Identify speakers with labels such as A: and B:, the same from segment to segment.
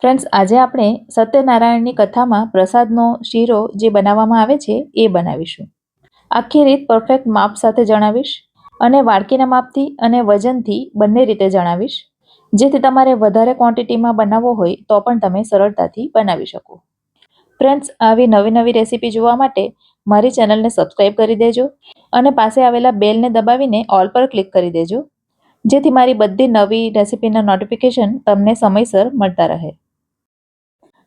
A: Friends, આજે આપણે સત્યનારાયણની કથામાં પ્રસાદનો શીરો જે બનાવવામાં આવે છે એ બનાવીશું. આખી રીત પરફેક્ટ માપ સાથે જણાવીશ અને વાડકીના માપથી અને વજનથી બંને રીતે જણાવીશ, જેથી તમારે વધારે ક્વોન્ટિટીમાં બનાવવો હોય તો પણ તમે સરળતાથી બનાવી શકો. ફ્રેન્ડ્સ, આવી નવી નવી રેસીપી જોવા માટે મારી ચેનલને સબસ્ક્રાઈબ કરી દેજો અને પાસે આવેલા બેલને દબાવીને ઓલ પર ક્લિક કરી દેજો, જેથી મારી બધી નવી રેસીપીના નોટિફિકેશન તમને સમયસર મળતા રહે.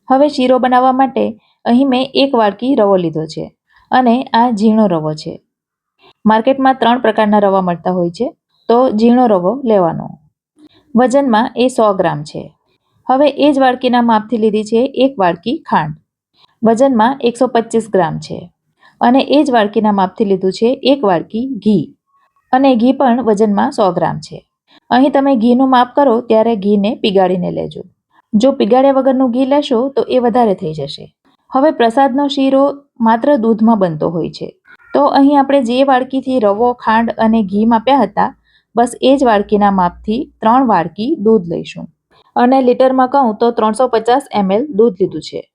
A: હવે શીરો બનાવવા માટે અહીં મેં 1 વાડકી રવો લીધો છે અને આ ઝીણો રવો છે. માર્કેટમાં 3 પ્રકારના રવા મળતા હોય છે, તો ઝીણો રવો લેવાનો. વજનમાં એ 100 ગ્રામ છે. હવે એ જ વાડકીના માપથી લીધી છે 1 વાડકી ખાંડ. વજનમાં 125 ગ્રામ છે અને એ જ વાડકીના માપથી લીધું છે 1 વાડકી ઘી અને ઘી પણ વજનમાં 100 ગ્રામ છે. અહીં તમે ઘીનું માપ કરો ત્યારે ઘીને પીગાળીને લેજો. જો પીગાળ્યા વગરનું ઘી લેશો તો એ વધારે થઈ જશે. હવે પ્રસાદનો શીરો માત્ર દૂધમાં બનતો હોય છે, તો અહીં આપણે જે વાડકીથી રવો, ખાંડ અને ઘી માપ્યા હતા, બસ એ જ વાડકીના માપથી 3 વાડકી દૂધ લઈશું અને લીટરમાં કહું તો 350 ml દૂધ લીધું છે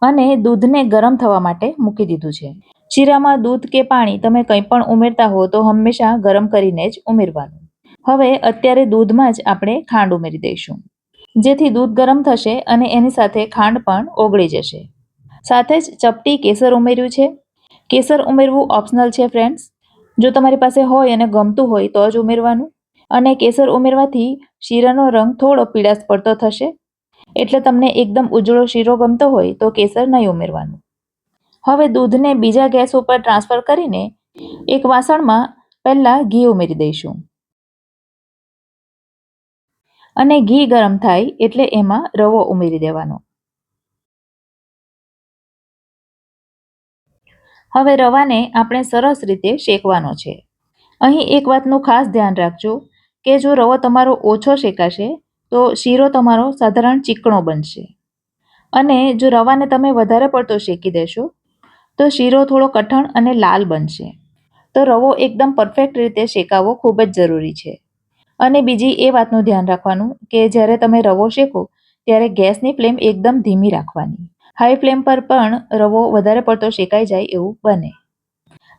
A: અને દૂધને ગરમ થવા માટે મૂકી દીધું છે. શીરામાં દૂધ કે પાણી તમે કંઈ પણ ઉમેરતા હો તો હંમેશા ગરમ કરીને જ ઉમેરવાનું. હવે અત્યારે દૂધમાં જ આપણે ખાંડ ઉમેરી દઈશું, જેથી દૂધ ગરમ થશે અને એની સાથે ખાંડ પણ ઓગળી જશે. સાથે જ ચપટી કેસર ઉમેર્યું છે. કેસર ઉમેરવું ઓપ્શનલ છે ફ્રેન્ડ્સ. જો તમારી પાસે હોય અને ગમતું હોય તો જ ઉમેરવાનું. અને કેસર ઉમેરવાથી શીરાનો રંગ થોડો પીળાશ પડતો થશે, એટલે તમને એકદમ ઉજળો શીરો ગમતો હોય તો કેસર નહીં ઉમેરવાનું. હવે દૂધને બીજા ગેસ ઉપર ટ્રાન્સફર કરીને એક વાસણમાં પહેલાં ઘી ઉમેરી દઈશું અને ઘી ગરમ થાય એટલે એમાં રવો ઉમેરી દેવાનો. હવે રવાને આપણે સરસ રીતે શેકવાનો છે. અહીં એક વાતનું ખાસ ધ્યાન રાખજો કે જો રવો તમારો ઓછો શેકાશે તો શીરો તમારો સાધારણ ચીકણો બનશે, અને જો રવાને તમે વધારે પડતો શેકી દેશો તો શીરો થોડો કઠણ અને લાલ બનશે. તો રવો એકદમ પરફેક્ટ રીતે શેકાવવો ખૂબ જ જરૂરી છે. અને બીજી એ વાતનું ધ્યાન રાખવાનું કે જ્યારે તમે રવો શેકો ત્યારે ગેસની ફ્લેમ એકદમ ધીમી રાખવાની. હાઈ ફ્લેમ પર પણ રવો વધારે પડતો શેકાઈ જાય એવું બને.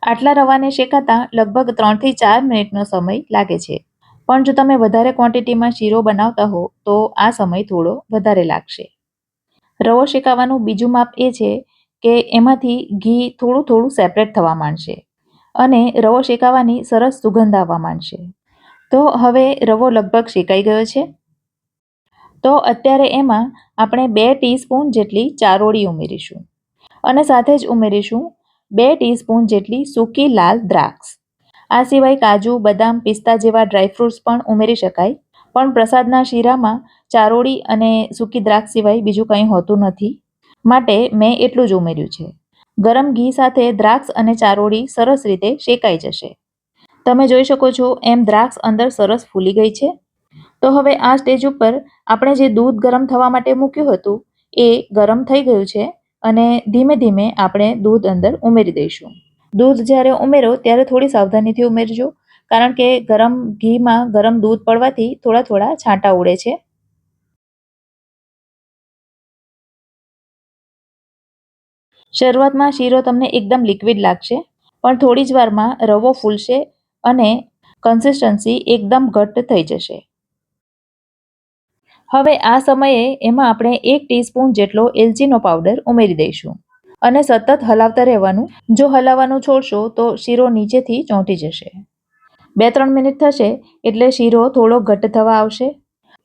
A: આટલા રવાને શેકાતા લગભગ 3 થી 4 મિનિટનો સમય લાગે છે, પણ જો તમે વધારે ક્વોન્ટિટીમાં શીરો બનાવતા હો તો આ સમય થોડો વધારે લાગશે. રવો શેકાવાનું બીજું માપ એ છે કે એમાંથી ઘી થોડું થોડું સેપરેટ થવા માંડશે અને રવો શેકાવાની સરસ સુગંધ આવવા માંડશે. તો હવે રવો લગભગ શેકાઈ ગયો છે. તો અત્યારે એમાં આપણે 2 ટીસ્પૂન જેટલી ચારોળી ઉમેરીશું અને સાથે જ ઉમેરીશું 2 ટીસ્પૂન જેટલી સૂકી લાલ દ્રાક્ષ. આ સિવાય કાજુ, બદામ, પિસ્તા જેવા ડ્રાયફ્રૂટ્સ પણ ઉમેરી શકાય, પણ પ્રસાદના શીરામાં ચારોળી અને સૂકી દ્રાક્ષ સિવાય બીજું કંઈ હોતું નથી, માટે મેં એટલું જ ઉમેર્યું છે. ગરમ ઘી સાથે દ્રાક્ષ અને ચારોળી સરસ રીતે શેકાઈ જશે. તમે જોઈ શકો છો એમ દ્રાક્ષ અંદર સરસ ફૂલી ગઈ છે. તો હવે આ સ્ટેજ ઉપર આપણે જે દૂધ ગરમ થવા માટે મૂક્યું હતું એ ગરમ થઈ ગયું છે અને ધીમે ધીમે આપણે દૂધ અંદર ઉમેરી દઈશું. દૂધ જ્યારે ઉમેરો ત્યારે થોડી સાવધાનીથી ઉમેરજો, કારણ કે ગરમ ઘીમાં ગરમ દૂધ પડવાથી થોડા થોડા છાંટા ઉડે છે. શરૂઆતમાં શીરો તમને એકદમ લિક્વિડ લાગશે, પણ થોડી જ વારમાં રવો ફૂલશે અને કન્સિસ્ટન્સી એકદમ ઘટ્ટ થઈ જશે. હવે આ સમયે એમાં આપણે 1 ટીસ્પૂન જેટલો એલચીનો પાવડર ઉમેરી દઈશું અને સતત હલાવતા રહેવાનું. જો હલાવવાનું છોડશો તો શીરો નીચેથી ચોંટી જશે. 2-3 મિનિટ થશે એટલે શીરો થોડો ઘટ્ટ થવા આવશે,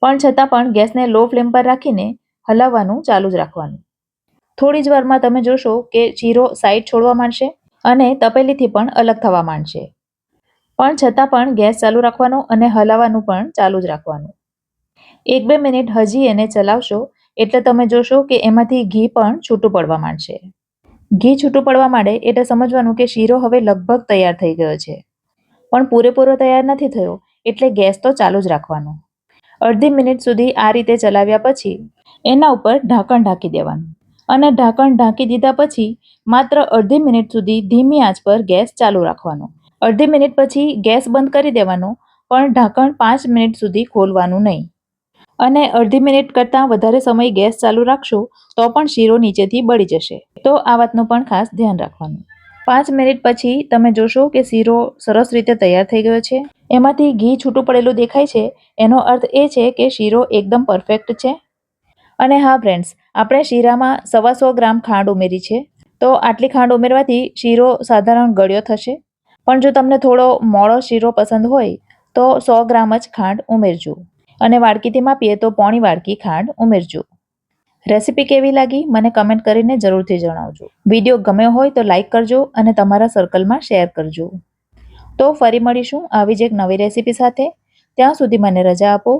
A: પણ છતાં પણ ગેસને લો ફ્લેમ પર રાખીને હલાવવાનું ચાલુ જ રાખવાનું. થોડી જ વારમાં તમે જોશો કે શીરો સાઈડ છોડવા માંડશે અને તપેલીથી પણ અલગ થવા માંડશે, પણ છતાં પણ ગેસ ચાલુ રાખવાનો અને હલાવવાનું પણ ચાલુ જ રાખવાનું. 1-2 મિનિટ હજી એને ચલાવશો એટલે તમે જોશો કે એમાંથી ઘી પણ છૂટું પડવા માંડશે. ઘી છૂટું પડવા માંડે એટલે સમજવાનું કે શીરો હવે લગભગ તૈયાર થઈ ગયો છે, પણ પૂરેપૂરો તૈયાર નથી થયો, એટલે ગેસ તો ચાલુ જ રાખવાનો. અડધી મિનિટ સુધી આ રીતે ચલાવ્યા પછી એના ઉપર ઢાંકણ ઢાંકી દેવાનું અને ઢાંકણ ઢાંકી દીધા પછી માત્ર અડધી મિનિટ સુધી ધીમી આંચ પર ગેસ ચાલુ રાખવાનો. અડધી મિનિટ પછી ગેસ બંધ કરી દેવાનો, પણ ઢાંકણ 5 મિનિટ સુધી ખોલવાનું નહીં. અને અડધી મિનિટ કરતાં વધારે સમય ગેસ ચાલુ રાખશો તો પણ શીરો નીચેથી બળી જશે. તો આ વાતનું પણ ખાસ ધ્યાન રાખવાનું. 5 મિનિટ પછી તમે જોશો કે શીરો સરસ રીતે તૈયાર થઈ ગયો છે. એમાંથી ઘી છૂટું પડેલું દેખાય છે, એનો અર્થ એ છે કે શીરો એકદમ પરફેક્ટ છે. અને હા ફ્રેન્ડ્સ, આપણે શીરામાં 125 ગ્રામ ખાંડ ઉમેરી છે. તો આટલી ખાંડ ઉમેરવાથી શીરો સાધારણ ગળ્યો થશે. પણ જો તમને થોડો મોળો શીરો પસંદ હોય તો 100 ગ્રામ જ ખાંડ ઉમેરજો. અને વાડકીથી માપીએ તો પોણી વાડકી ખાંડ ઉમેરજો. રેસીપી કેવી લાગી મને કમેન્ટ કરીને જરૂરથી જણાવજો. વિડીયો ગમ્યો હોય તો લાઈક કરજો અને તમારા સર્કલમાં શેર કરજો. તો ફરી મળીશું આવી જ એક નવી રેસીપી સાથે. ત્યાં સુધી મને રજા આપો.